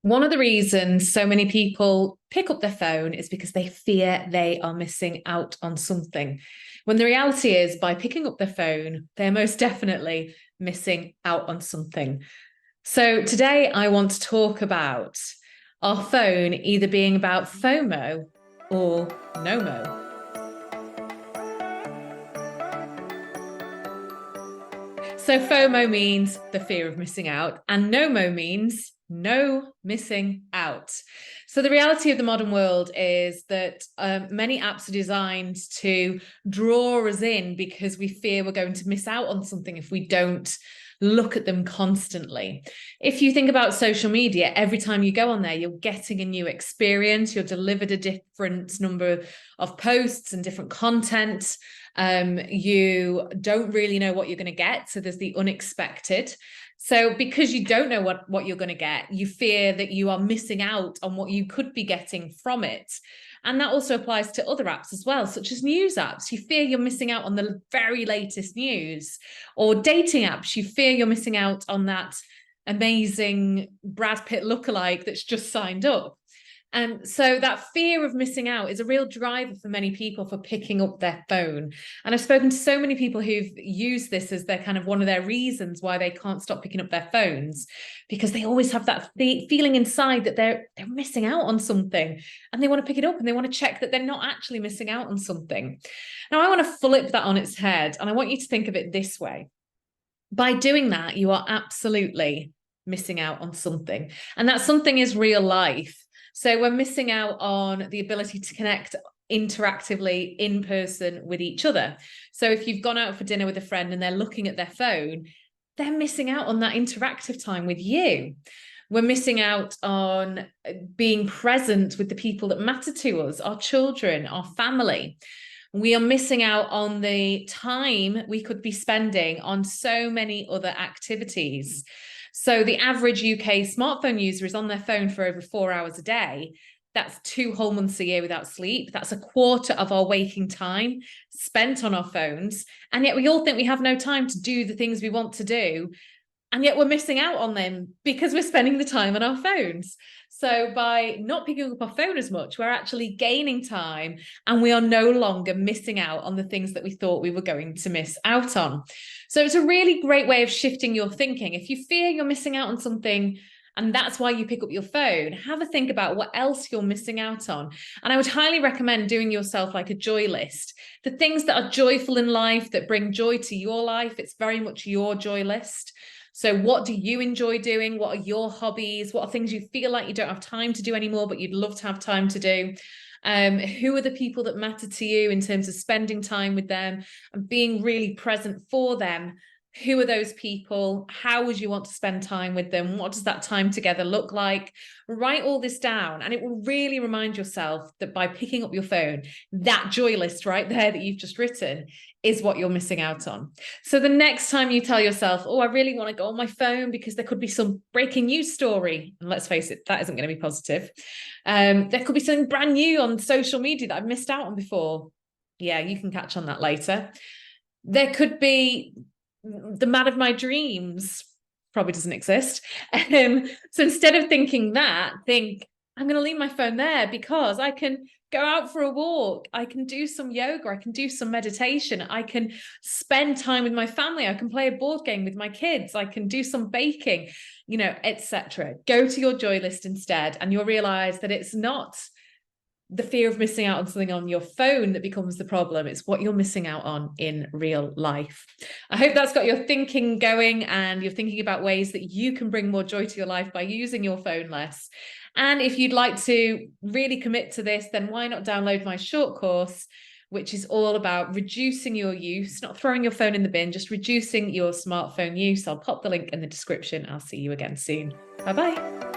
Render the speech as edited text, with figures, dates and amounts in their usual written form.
One of the reasons so many people pick up their phone is because they fear they are missing out on something. When the reality is, by picking up their phone, they're most definitely missing out on something. So today I want to talk about our phone either being about FOMO or NOMO. So FOMO means the fear of missing out, and NOMO means no missing out. So the reality of the modern world is that many apps are designed to draw us in because we fear we're going to miss out on something if we don't look at them constantly. If you think about social media, every time you go on there, you're getting a new experience, you're delivered a different number of posts and different content. You don't really know what you're going to get. So there's the unexpected. So because you don't know what you're going to get, you fear that you are missing out on what you could be getting from it. And that also applies to other apps as well, such as news apps. You fear you're missing out on the very latest news, or dating apps. You fear you're missing out on that amazing Brad Pitt lookalike that's just signed up. And so that fear of missing out is a real driver for many people for picking up their phone. And I've spoken to so many people who've used this as their kind of one of their reasons why they can't stop picking up their phones, because they always have that feeling inside that they're missing out on something, and they want to pick it up and they want to check that they're not actually missing out on something. Now, I want to flip that on its head, and I want you to think of it this way. By doing that, you are absolutely missing out on something, and that something is real life. So we're missing out on the ability to connect interactively in person with each other. So if you've gone out for dinner with a friend and they're looking at their phone, they're missing out on that interactive time with you. We're missing out on being present with the people that matter to us, our children, our family. We are missing out on the time we could be spending on so many other activities. So the average UK smartphone user is on their phone for over 4 hours a day. That's 2 whole months a year without sleep. That's a quarter of our waking time spent on our phones. And yet we all think we have no time to do the things we want to do. And yet we're missing out on them because we're spending the time on our phones. So by not picking up our phone as much, we're actually gaining time, and we are no longer missing out on the things that we thought we were going to miss out on. So it's a really great way of shifting your thinking. If you fear you're missing out on something, and that's why you pick up your phone, have a think about what else you're missing out on. And I would highly recommend doing yourself like a joy list. The things that are joyful in life, that bring joy to your life, it's very much your joy list. So what do you enjoy doing? What are your hobbies? What are things you feel like you don't have time to do anymore, but you'd love to have time to do? Who are the people that matter to you in terms of spending time with them and being really present for them? Who are those people? How would you want to spend time with them? What does that time together look like? Write all this down, and it will really remind yourself that by picking up your phone, that joy list right there that you've just written is what you're missing out on. So the next time you tell yourself, oh, I really want to go on my phone because there could be some breaking news story, and let's face it, that isn't going to be positive. There could be something brand new on social media that I've missed out on before. Yeah, you can catch on that later. There could be the man of my dreams, probably doesn't exist. So instead of thinking that, think, I'm going to leave my phone there because I can go out for a walk. I can do some yoga. I can do some meditation. I can spend time with my family. I can play a board game with my kids. I can do some baking, etc. Go to your joy list instead, and you'll realize that it's not the fear of missing out on something on your phone that becomes the problem. It's what you're missing out on in real life. I hope that's got your thinking going, and you're thinking about ways that you can bring more joy to your life by using your phone less. And if you'd like to really commit to this, then why not download my short course, which is all about reducing your use, not throwing your phone in the bin, just reducing your smartphone use. I'll pop the link in the description. I'll see you again soon. Bye-bye.